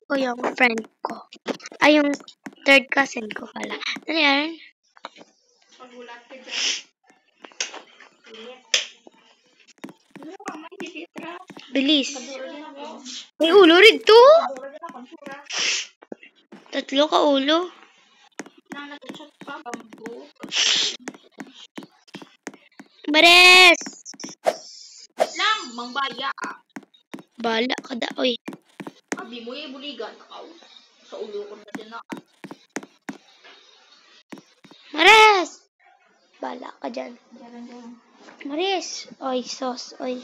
ko yung friend ko. Ay, yung third cousin ko pala. Ano yan? Magulat ka dyan. Bilis. May ulo rito. Tatlo ka ulo. Mares! Lang, mangbaya ka. Bala ka da, oy. Abi mo yung buligan. Sa ulo ko na dyan na. Mares! Bala ka dyan. Mares! Oy, sos, oy.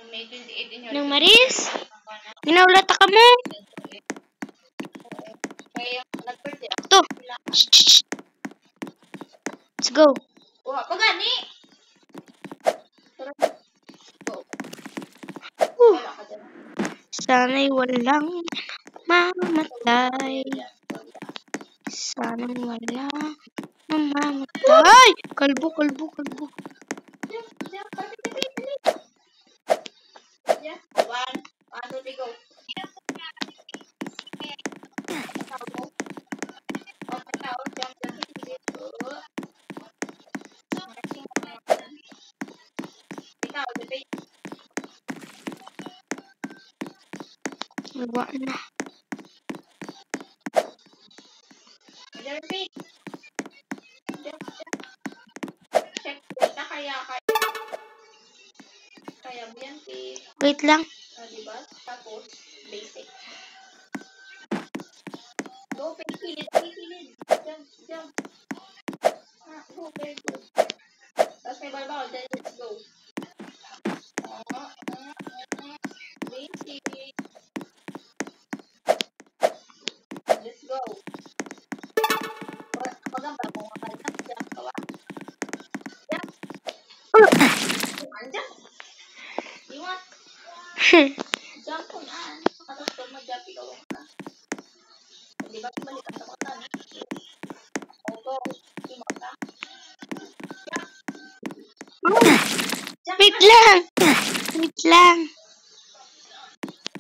May 28 in your Nang Maris? Ginawlata ka mo? Kaya nag-birthday ako. To. Shh. Let's go. Wah, pagani! Wala ka dyan. Sana'y walang mamatay. Sana'y walang mamamatay. Kalbo. Yeah. 1, 2, 3, go. Iwa na. Wait lang. Diba? Tapos, basic. Go, kilid. Jump. Go, very good. Tapos may barbaw, then let's go. Basic. Let's go. Kapag ang bago nga pala, jump ka ba? Jump. Jump. Iwan. Jump kung aan. Tapos kung mag-jump ikaw ka. Di ba balik ka sa kota na? Opo. Iwan ka. Wait lang.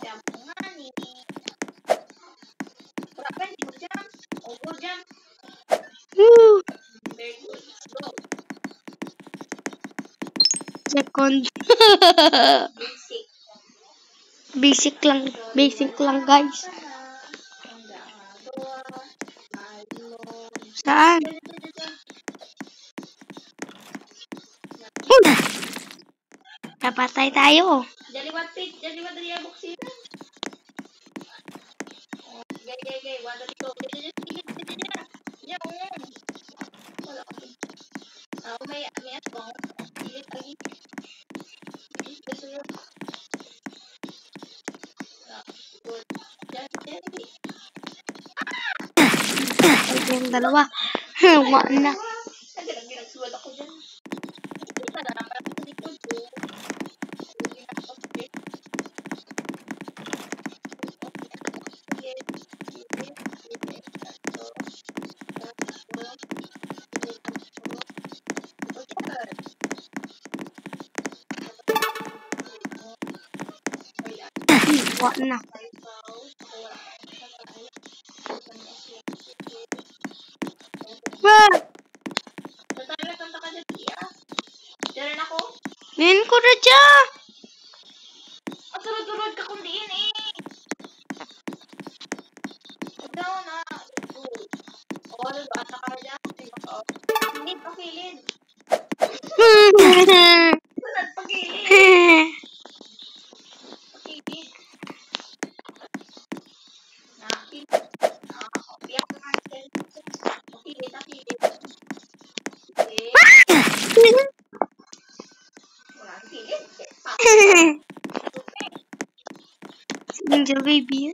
Jump kung aan eh. Wala pa, hindi mo jump. Opo, jump. Woo. Very good. Go. Second. Basic. Basic lang guys. Saan? Napatay tayo. Daliwat pit. Daliwat dari abok sila. Gay. Wala dito. Wala ko. May asbang. Pilit lagi. Good. Ito yung dalawa. Wa na. Nagsuwad ako dyan. Ito na naman ako likod ko. Wa na. Wah! Diyan ako. Nin ko na dya. Turod ka kung diin eh. Daw na. Wala ba ata ka dyan? Hindi pa kilid. Wala pa kilid. Pakilid. Nakilid. Piyak na natin. Pakilid. Okay. Wala kilid. Angel baby.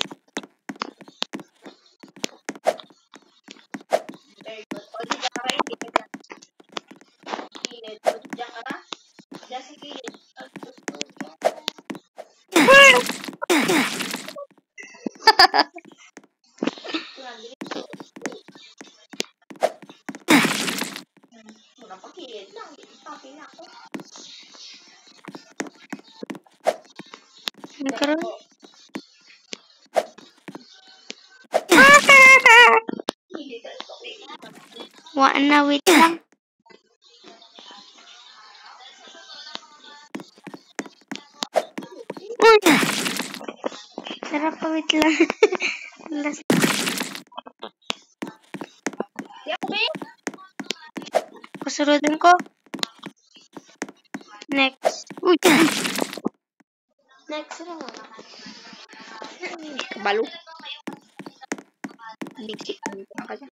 Very good. O, di ka rin. Kilid. O, diyan ka na. Diyan sa kilid. Wala pa kilid lang. Papi na ako. karon. Hindi ka ito. Wa na, wait lang. Uy! Sarap pa, wait lang. Last. Di ako, babe. Kasunodin ko. Next. Uy! Next na nga. Kabalo. Basic. Ano ka dyan?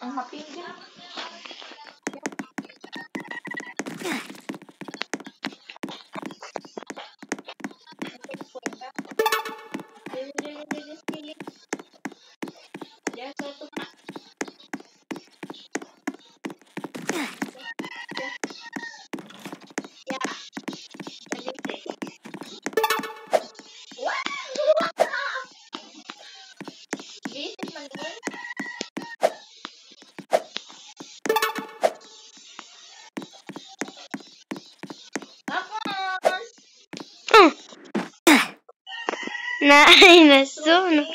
Ang happy dyan. Na ay nasuno.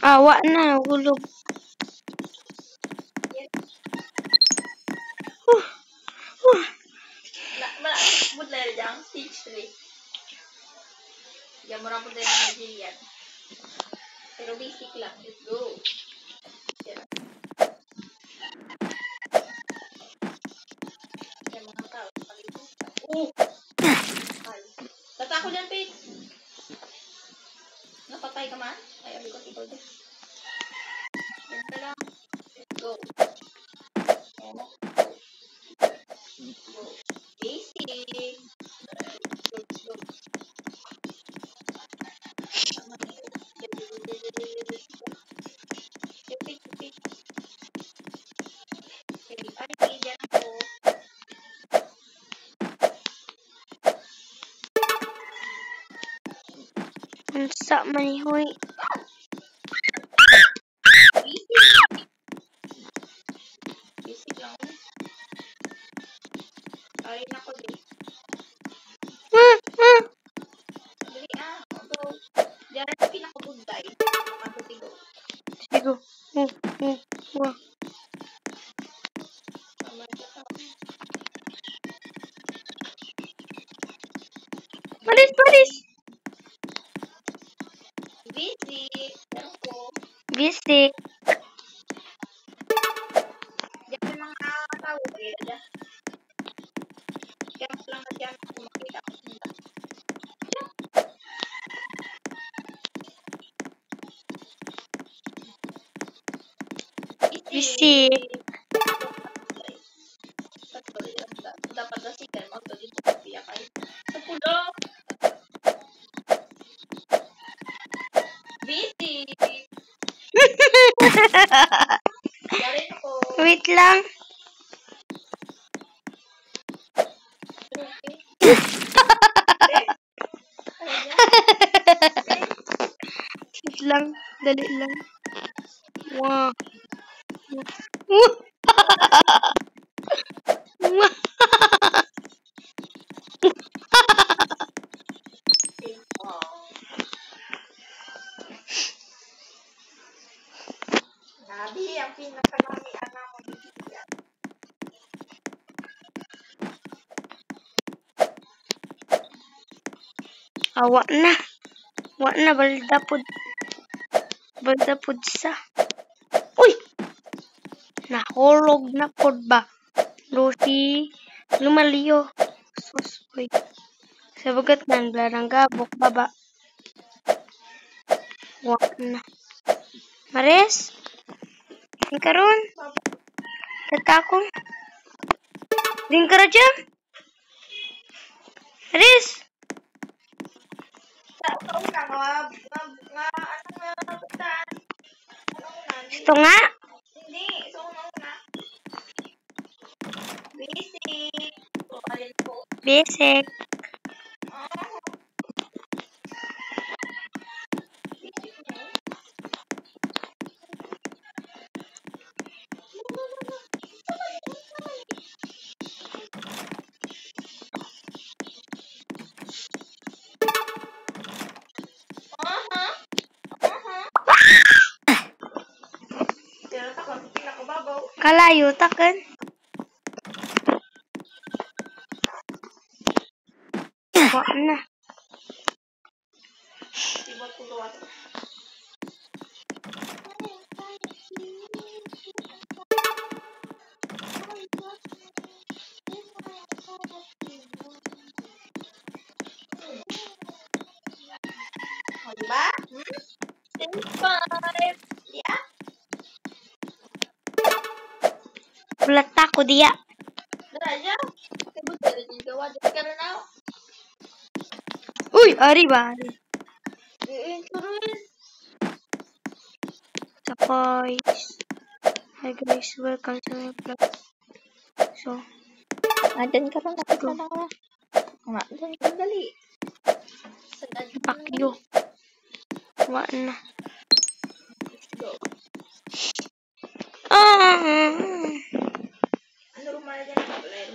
Awa na, hulog. Budlay dyan, stage 3. Diyan mo lang budlay ng Nigerian. Pero basic lang. Let's go. Yan mga tao. Tata ko dyan, Pete. Napatay ka man? Ay, abi ko ikaw dyan. Yan ka lang. Let's go. Go. Basic. Go. Ay, dyan ako. Unsa manihoy. Basic lang. Ay, nako din. Dali go. Diyan ang pinakabunday. Ako tigo. Sigo. Wah. Paris. Basic. Yan ko. Basic. Diyan yung mga tao. Diyan. Diyan lang na diyan ako makita. Basic. Dapat dasikan mo to dito piya kay. Sa pulo. Basic. Yari ako. Wait lang. Wait lang. Dali lang. Wow. Nabi, ang pinakalami anak mo dito. Awa na. Wa na, balda pud sa. Uy! Nahulog na pud ba? Lucy, lumaliyo. Sus, uy. Sa bagat ng gabok baba. Wa na. Maris? Din karon? Tatakong? Din ka ra dyan? Maris? Ito nga? Hindi, so una. Basic. Basic. Kalayo taken. Wa na. Sibot ko gawa. O, diba? Stage 5. Yeah. Ulat ako diya. Dara aja. Kabut dari din gawa. Dito ka na. Uy, ari ba? Terus. Sakay. Hi guys, welcome to my vlog. So, Andyan ka rin kapit na lang. Nga, andyan ka dali. Sagad ka lang dali. pakyo. Wa na. Let's go. Ah! Ano rumah dyan?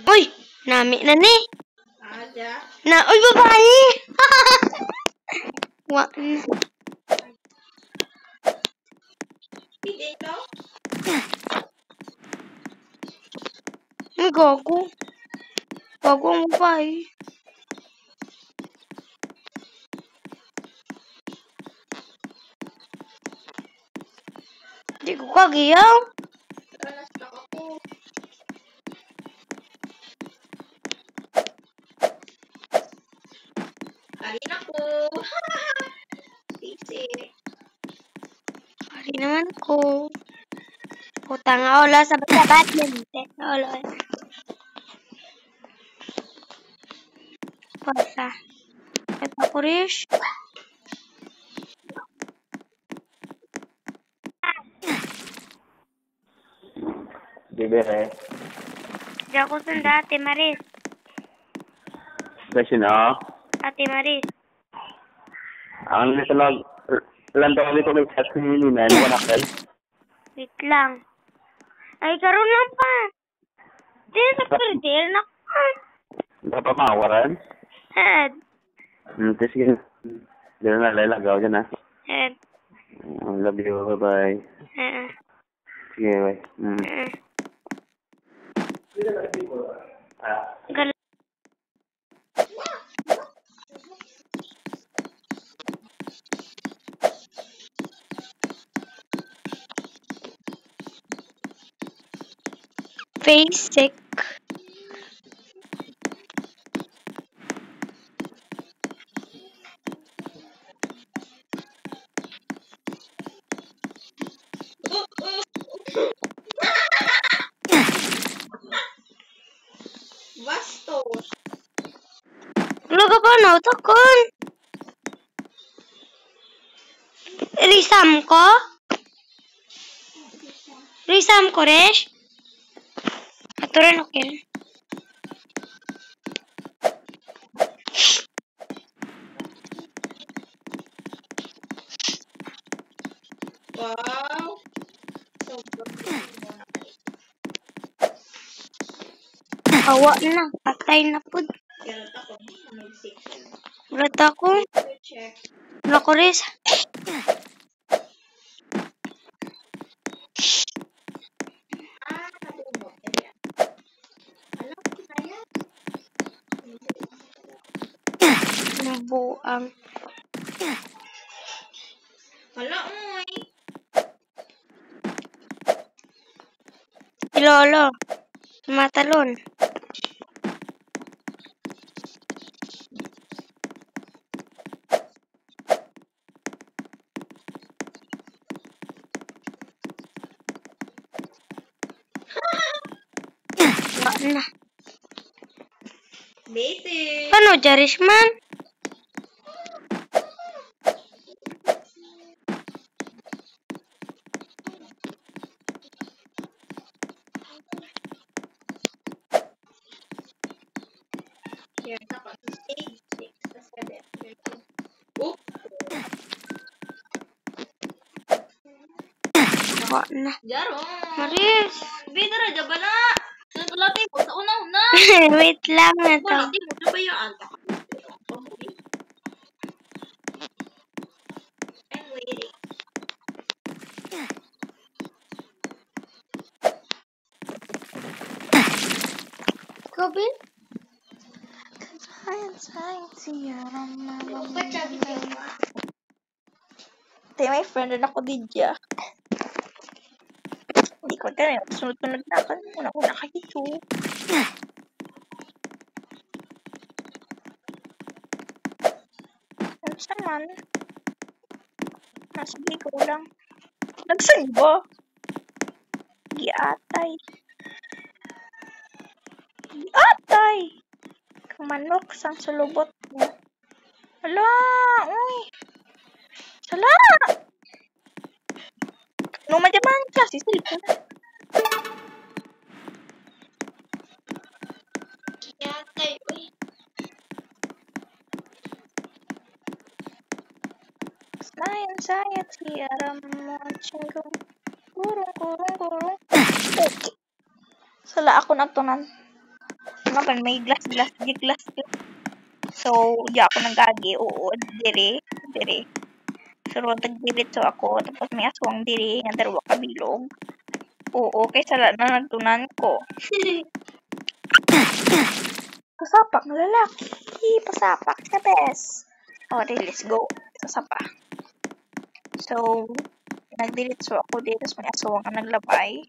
Uy, nami na ni. Aja. Na, uy, babae! Wa na. Pidin ka? Ay, gago. Gago ang babae. Di ko kagiyaw. Tara, na-stuck ako. Alin ako. Basic. Ari naman ko. Puta nga, wala sabat-sabat yun. Wala. Pasa. Kata ko, Rish. Bibere. Di ako sunda, Ate Maris. Kasi na, Ate Maris. ang nitalag, lantaw ko nag-chat ko yun na, ano ka nakal? Wait lang. Ay, karoon lang pa. Di, nagpirdir na ko. Napamawaran? Head. Tapos yun, dyan na lalagaw dyan ha. Head. Love you, bye-bye. Sige, bye. Gal Basic. Bastos. Laga ba na? Takon. Risam ko? Risam ko, Resh? Aturan okay. Wow. Awa na. Patay na po. Kaya ako, mag-section. Ulat ako. Check. Wala ko, Resh. Natumot ka yan. Alam ko na yan. Nabuang. Wala mo eh. Si Lolo. Matalon. Wala na. Basic. Ano, Jarishman? Here, tapos stage 6 sa 7. Oop. Wala na. Jaro. Maris. Bida ra jabala. Nagulati mo sa una-una. Wait lang na to. Wala di mo nabayaan. I'm waiting. Robin? Science, yaram, Ba't sabi ko ba? Tay, may friend rin ako didya. Hindi ko tayo. Sunod-sunod na ako. Una-una kayo. Ano sa man? Sige ko lang. Nagsan ba? Giatay. Giatay! Kamanok sang sulubot mo. Hala! Uy! Hala! Nung madyaman ka, sisilipin na. Yatay, uy. Science, yaram mo, chinggong. Kurung. Okay. Sala ako nagtunan. Ano ba, may glass. So, di ako nagagi. Oo, dire. So, tagdiritso ako. Tapos may aswang dire. Nga dalawa kabilog. Oo, kay sala na nagtunan ko. Pasapak na lalaki. Pasapak sa best. Okay, let's go. Sasapa. So, nagdiritso ako dito. Tapos may aswang na naglabay.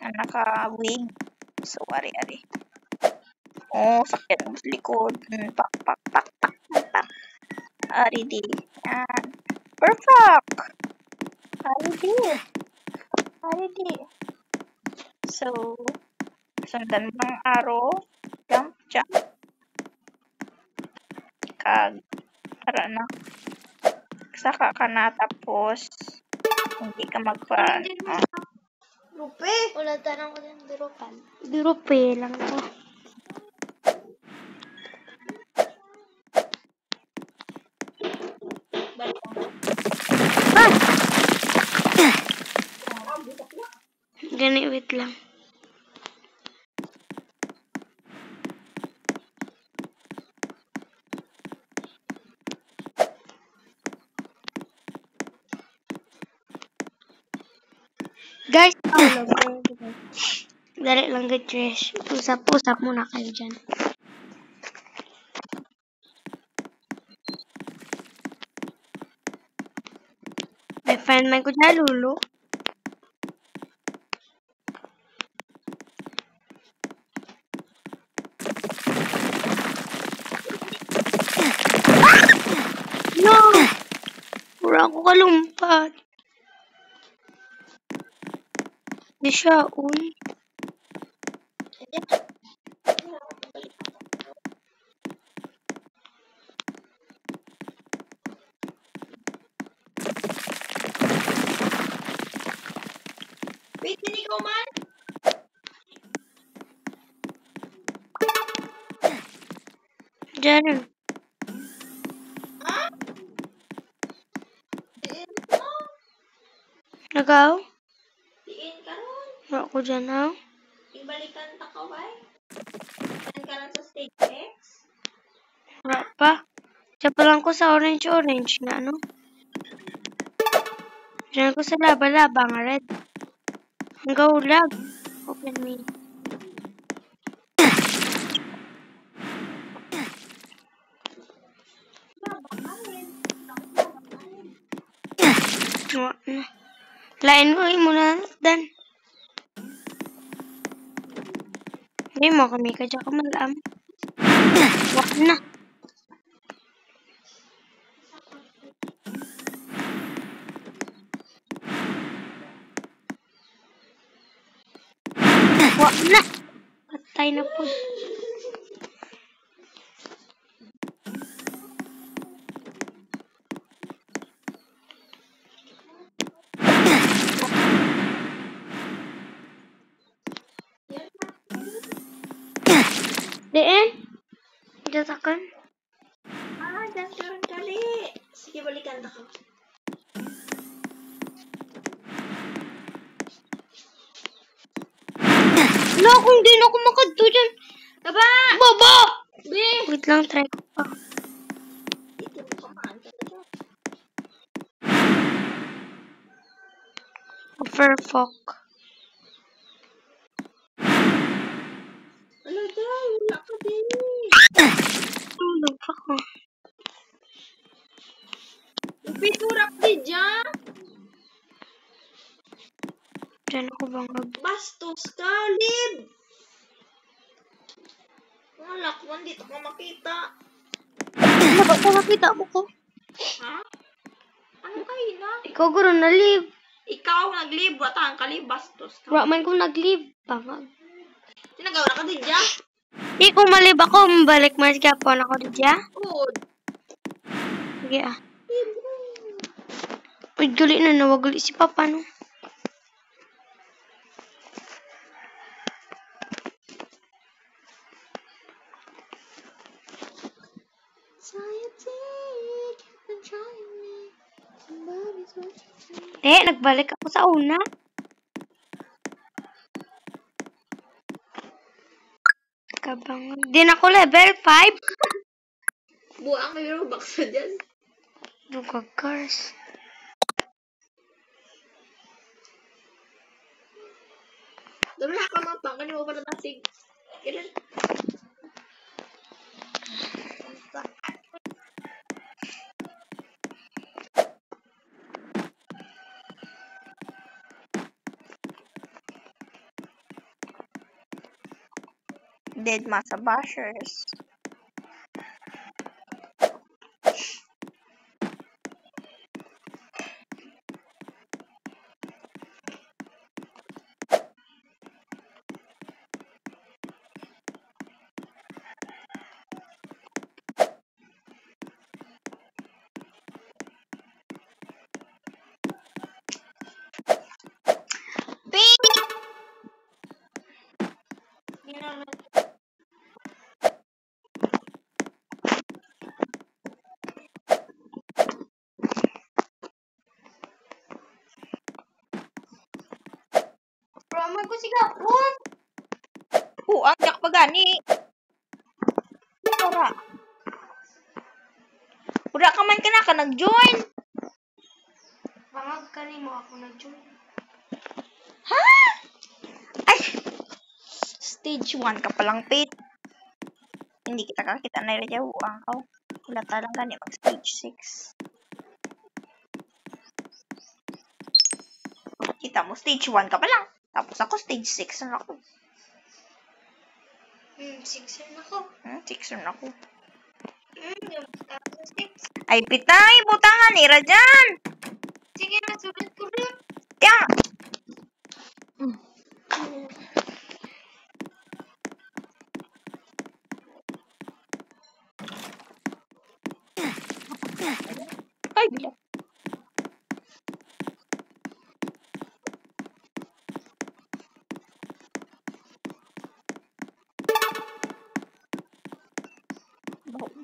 Na naka-wig. So, ari. Oh, sakit mo sa likod. Pak. Ari di. Yan. Perfect! Ari di. So, sundan mo ng araw. Jump. Para na. Saka ka na tapos hindi ka Rupe? Wala tanong ko din dirupan. Dirupe lang to. Gani, wait lang. Guys, dali lang good trash. Usap muna kayo dyan. May friend man ko dyan, Lulu. No! Pura ako kalumpat. Di siya, uy. Wait, hindi ko man. Diyan. Ha? Diin ko. Nagaw? Diin ka ron. Wala ko dyan, ha? Ibalikan ta ka, bay. Diyan ka lang sa stage X. Wala pa. Diyan pa lang ko sa orange na ano. Diyan ko sa laba-laba nga red. Ang gaulag. Open me. Wala na. Lain mo, muna dan. Hindi mo kami ka dyan kamalam. Wala na. Wala na. Patay na po. Diin? Datakan? Diyan dali. Sige, balikan ta ka. Wala, kung di na ako makadto dyan. Baba! Wait lang, try ko pa. Itin mo kamaan ka na dyan. Furfolk. Ano daw? Wala ka din. Tulog ako. Piturak di dyan. Diyan ako bangag. Bastos ka, Lib. Wala ko, dito ko makita. Ano ba? Nakakita mo ko. Ha? Ano kayo na? Ikaw guro na-leave. Ikaw nag-live, watang ka, Lib. Bastos ka. Wala man ko nag-leave. Bangag. Sinagawa ka din dyan. Di ko malib ako. Mabalik mas kapon ako diya. Good. Sige ah. Uy, gali na nawag si Papa no. Nagbalik ako sa una. Kabang. Din ako level 5. Buang may Robux na dyan. Dugagars. Dami na kamapang, kanina mo pa natasig. Kailan? Dead masa bashers. Roman ko si Gapon. Buang, yak pa gani. Ura. Ura ka man ka nag-join. Bangag ka mo ako nag-join. Ha? Ay! Stage 1 ka palang, Pete. Hindi kita kakita na rin buang ka. Wala talang gani mag-stage 6. Kita mo, stage 1 ka pa lang. Tapos ako, stage 6 na ako. 6 na ako. 6 na ako. Yung tapos 6. Ay, pitay! Butangan, ira dyan! Sige na, sulit ko rin. Kaya nga. Ay, bilang.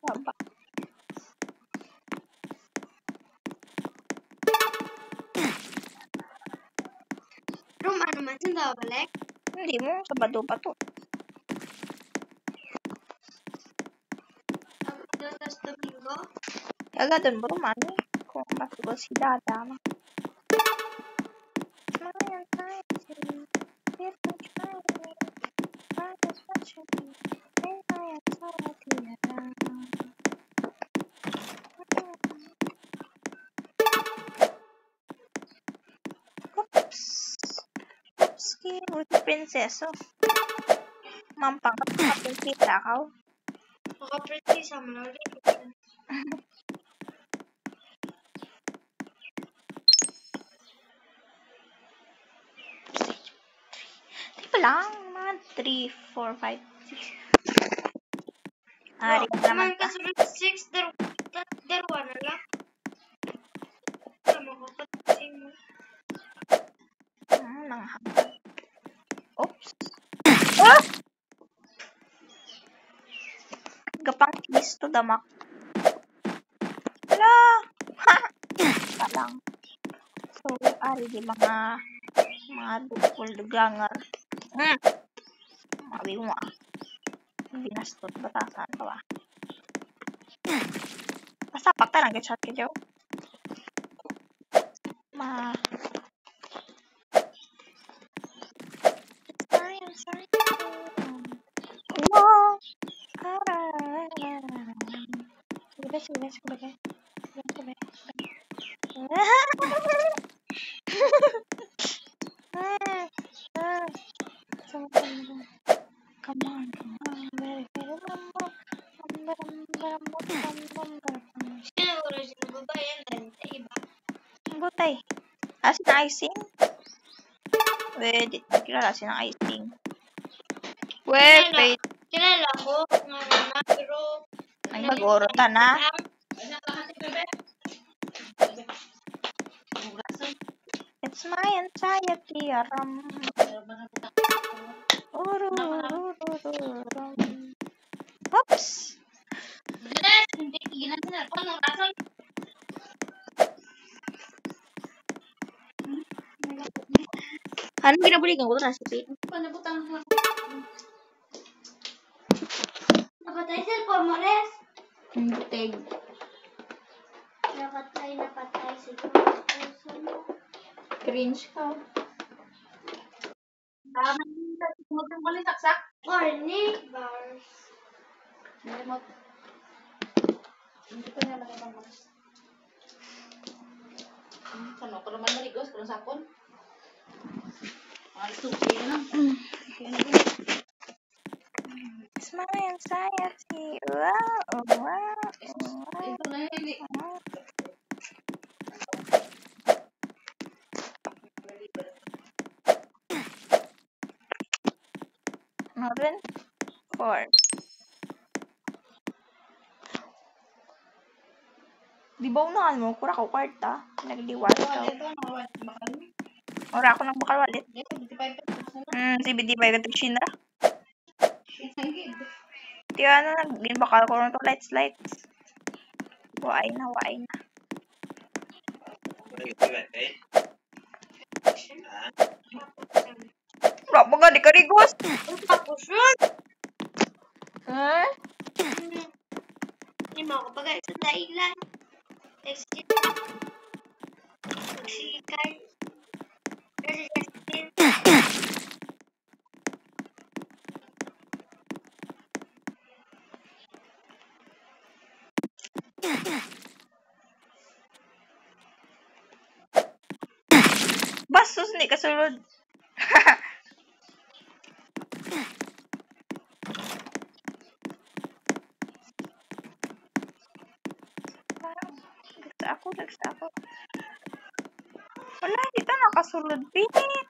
Baba. Rum, ano man saan balik? Hindi mo, Sabado pa to. Tapos Domingo. Kaga doon mo rumani. Kung masugal si Dada. Skin with prinseso. Mampang ka sa prinsesa ka. Maka-prinsesa mo na ulit. Di pa lang. Mga 3, 4, 5, 6. Ari naman ka. Kasunod 6, darwa na lang. Tama ko katasing mo. Nanghanggang. Oops. Oh! Gapang kiss to the max. Wala! Ha! Palang. So, ari di mga dukol dugangar. Mabi mo ah. Binastot batasan ka ba? Basta pakta lang gachat ka dyaw. I'm sorry. Wow! Come on. Sino original babae yan? Iba. Butay. Asin na icing? Pwede. Kilala asin ng icing. Wait. Kilala ko nga na, pero Nagbagoro ta na. It's my anxiety. Oops. Hindi ginagawa na. Paano rason? Ano ginabuligan ko na si Pete? Panabutang mo. Napatay cellphone mo, Res. Buteg. Napatay siguro. Cringe ka. Huwag yung balik saksak. Morning bars. Hindi ko na lang mas. Kano ko naman maligos kung sapon. Ang suki na lang. It's my anxiety. Wow. Ito na hindi. Northern 4. Di ba unahan mo? Kura ko kwarta. Nagliwat ka. Ora ako nang bakal walit. CBD ba yung Shinra? Di ano, nagbakal ko rin to lights. Waay na. Wala ba nga, di ka rigos? Tapos yun. Ha? Hindi mo ako bagay sa dahilan. Text it. Si Carl. Kasi Justin. Bastos, hindi kasulod. Gagsa ako. Wala, dito nakasulod, pinit.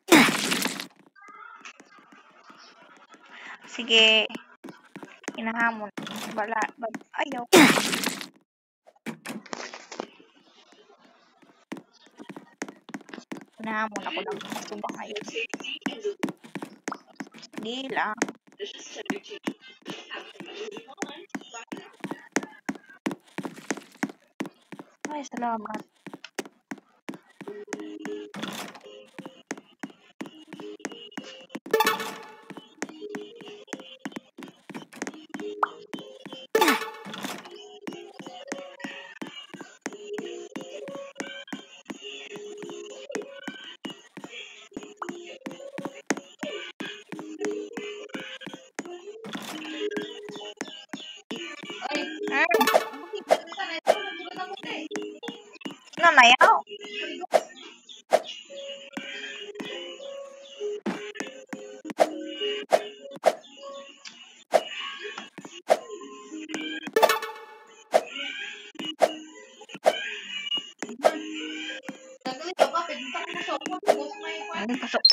Sige. Inahamon. Ayaw. Inahamon ako ng kasubang ngayon. Sige lang. Ay, salamat. Nanayaw. Pasok.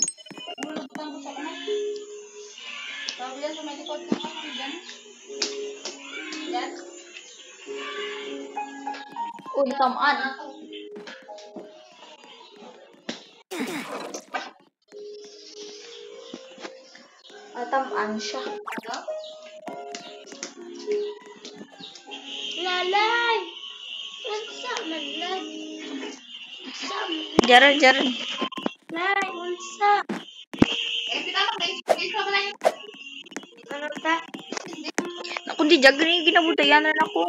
Uy, tamaan. Tamaan siya. Lalay! Unsa man lay? Jaran. Lay, unsa? Ano ta? Naku, di jagri ginabudayan na ako.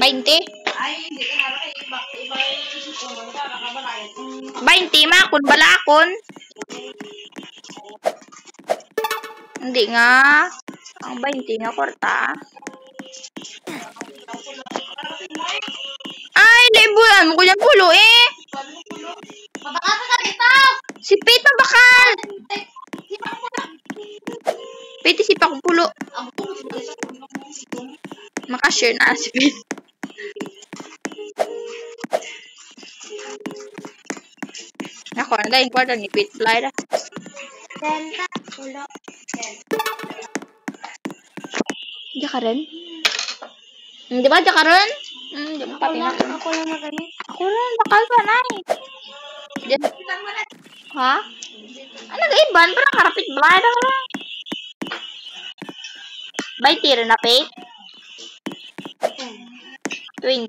20? Ay, hindi ka harap kay iba yung isipon mo ka, nakabalayad. 20, makon, balakon. Hindi nga. Ang 20 nga, kwarta. Ay, libuan mo ko dyan pulo eh. Mabakasa ka dito! Sipit na bakal. Pwede sipa ko pulo. Ang buko mo sa Makashare na sipit. Ako, na dahil kwarta ni Pit Fly na. Tenta. Ulo. Diyan ka rin? Di ba, diyan ka rin? Di mo pati na. Ako lang magaling. Ako rin, bakal pa na eh. Diyan. Ha? Ano nag-iban? Parang karapit Fly na ka lang. Bay, tira na, Pate? 20?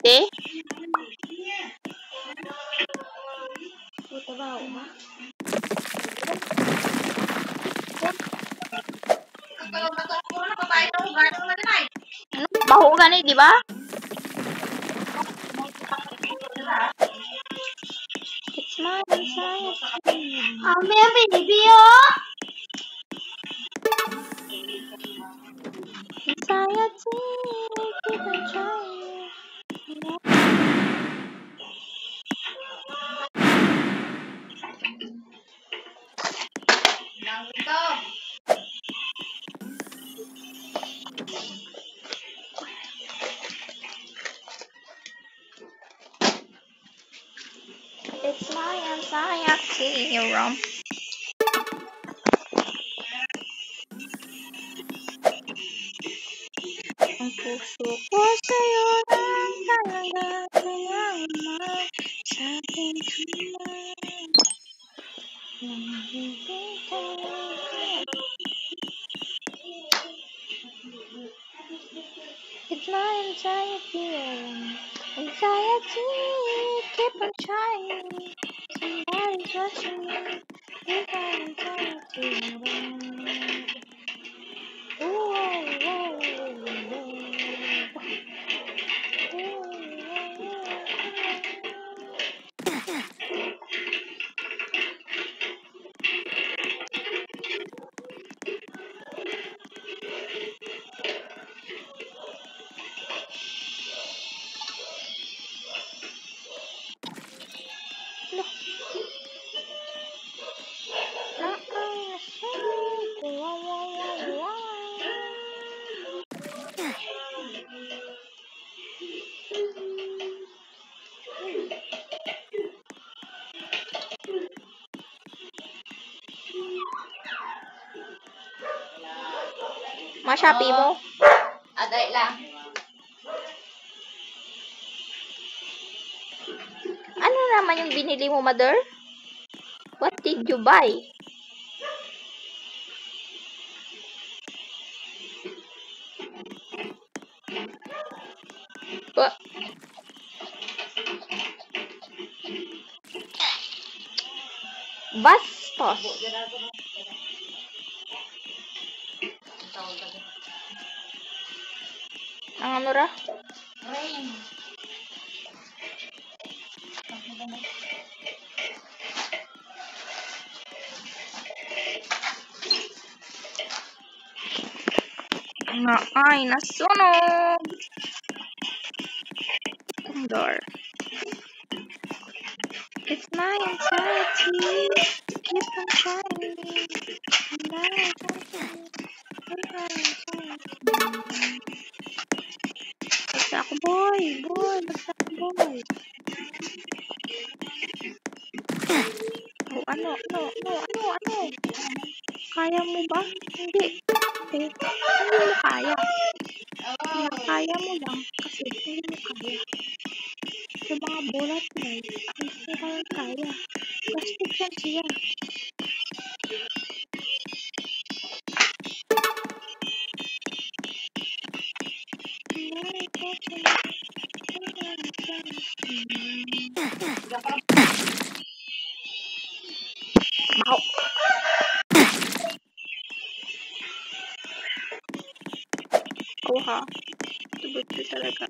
Puta ba ako ba? Ano? Baho ka na eh, di ba? It's my anxiety. May baby oh! Anxiety, keep on trying. It's my anxiety, Rom. Ang puso ko sa'yo lang talaga tumama sa aking kamay. It's my anxiety, anxiety, keep on trying. Somebody's watching me. It's my anxiety. Ooh, Ma-Shopee mo? Aday lang. Ano naman yung binili mo, mother? What did you buy? What? Bastos. Ang ano ra? Rain. Na ay nasunog. Ang door. It's my anxiety. Keep on trying. My anxiety. Basta ako, boy. Boy, basta ako, boy. Oh, ano? Kaya mo ba? Hindi. Hindi mo kaya. Kaya mo lang. Kasi hindi mo kaya. Sa mga bulat mo, hindi mo kaya. Plastic yan siya. Baho. Oh ha. Tubot ko talaga.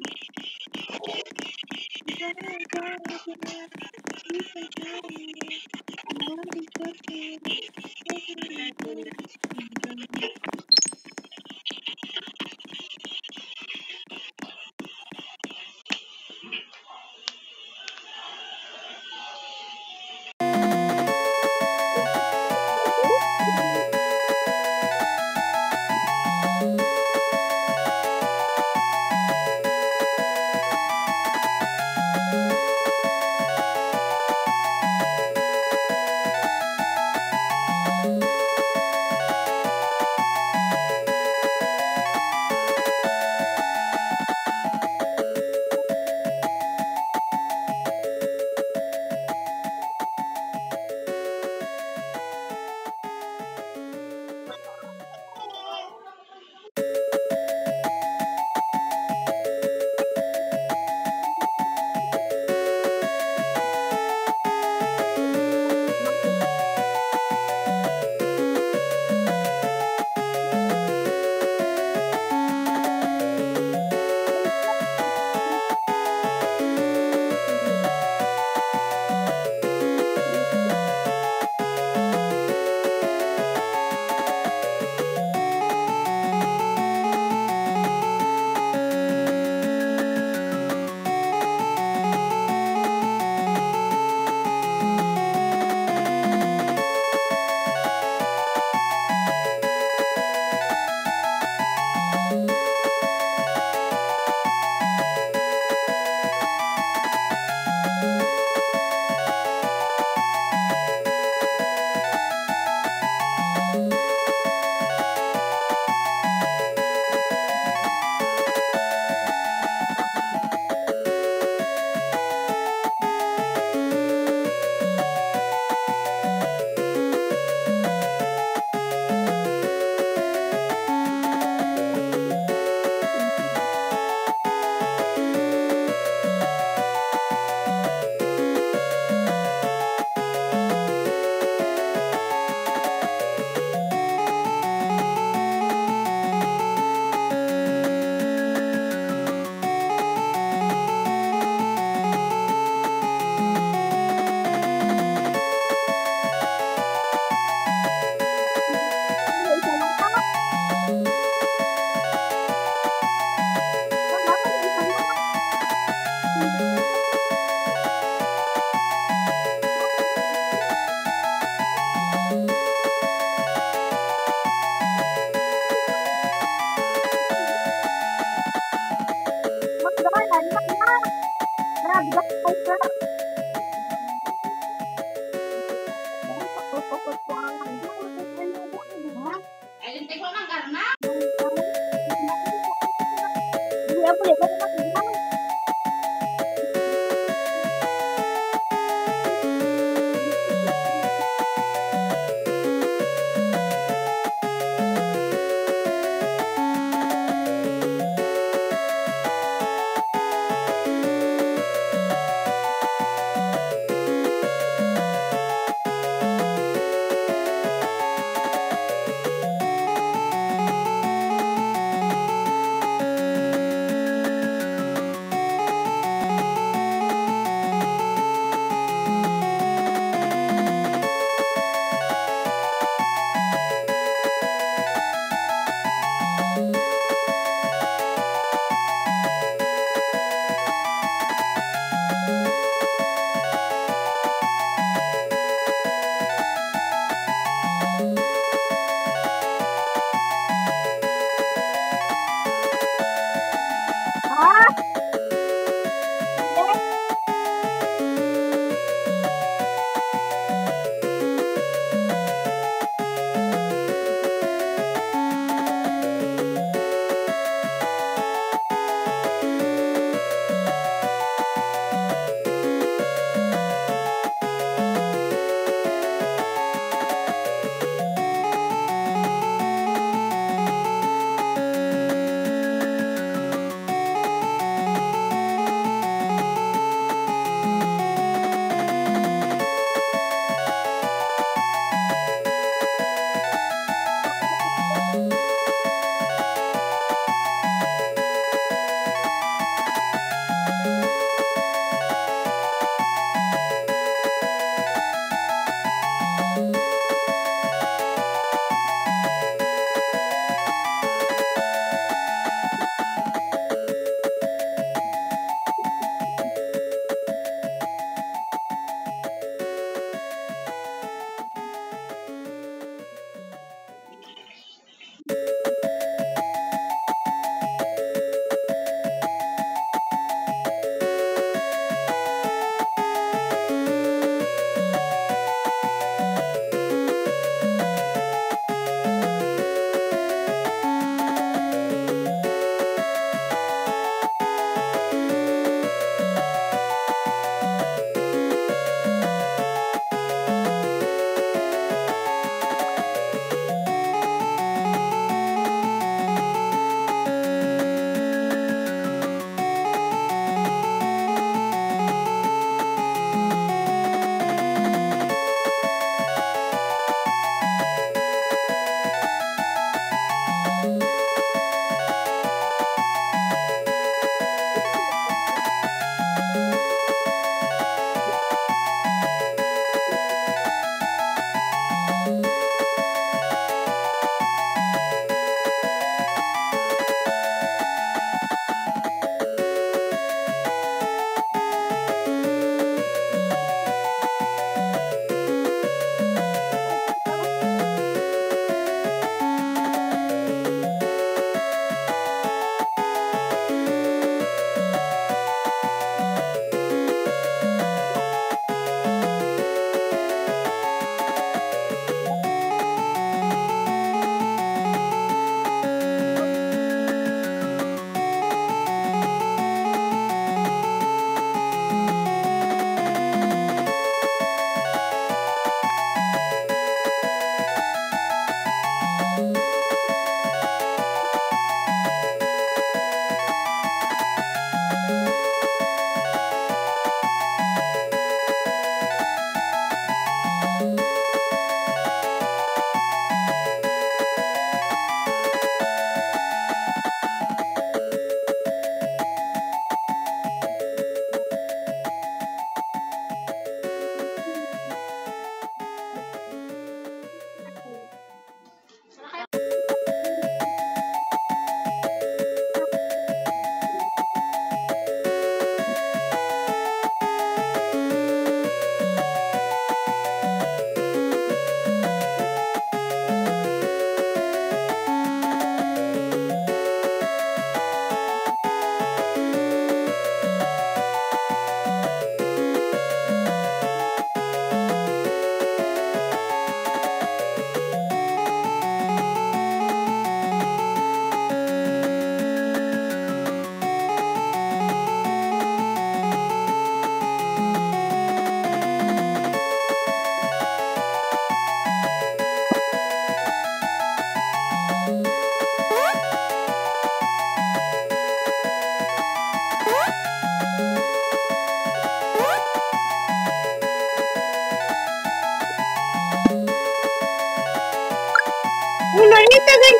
tagal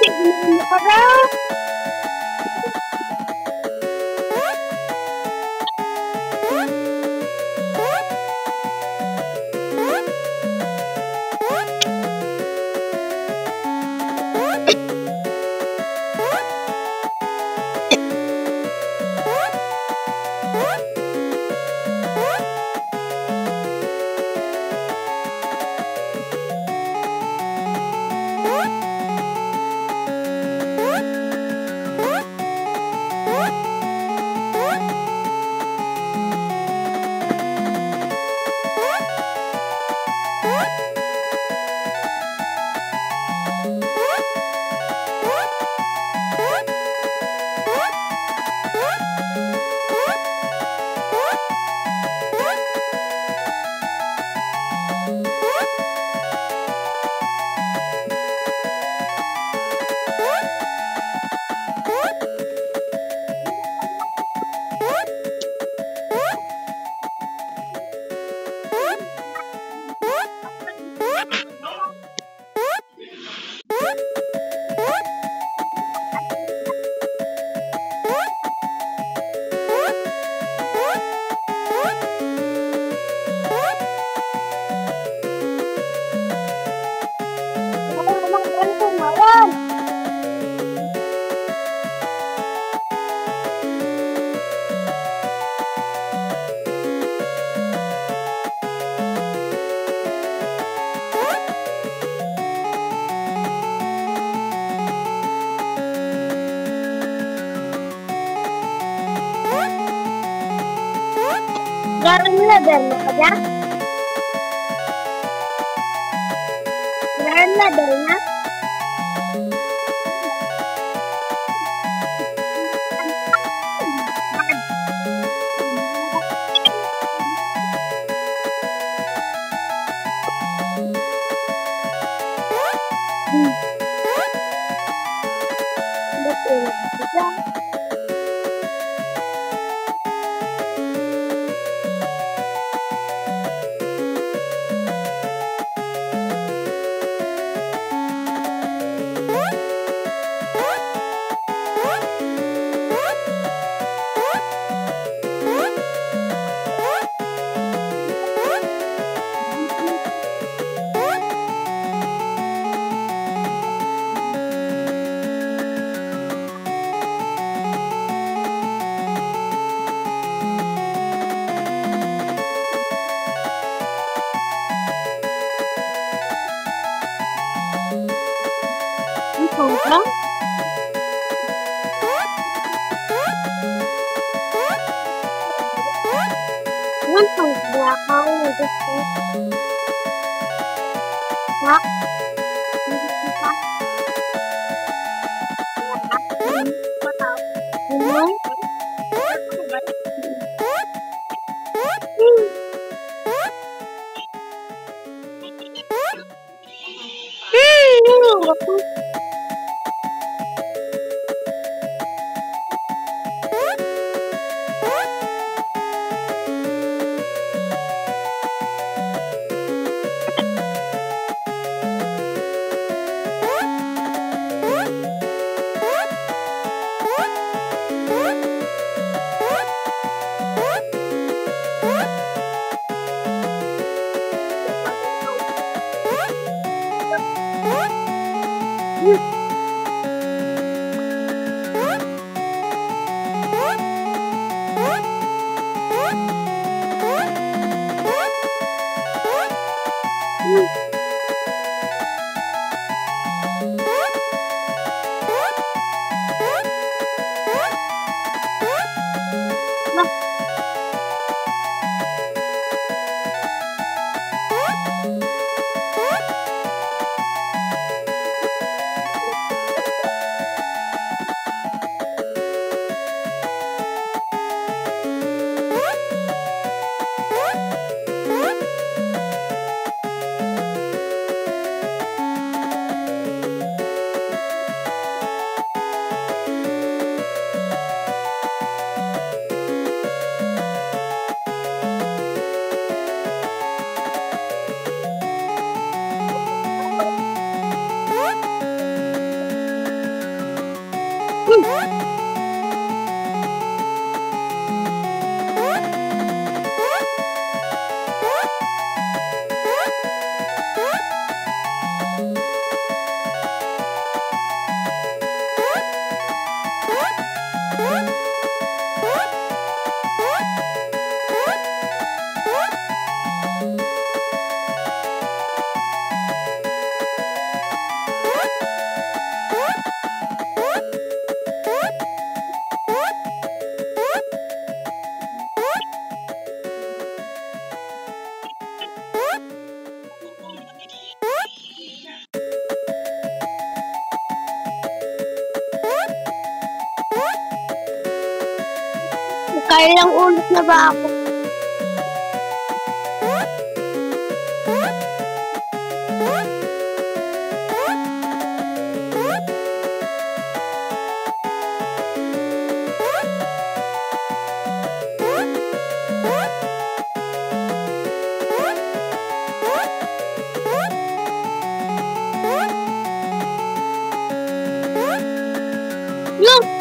na para. Garam level na kaya? Garam level na? Apa? Untung belakang udah Pak. Kailang ulit na ba ako? Look!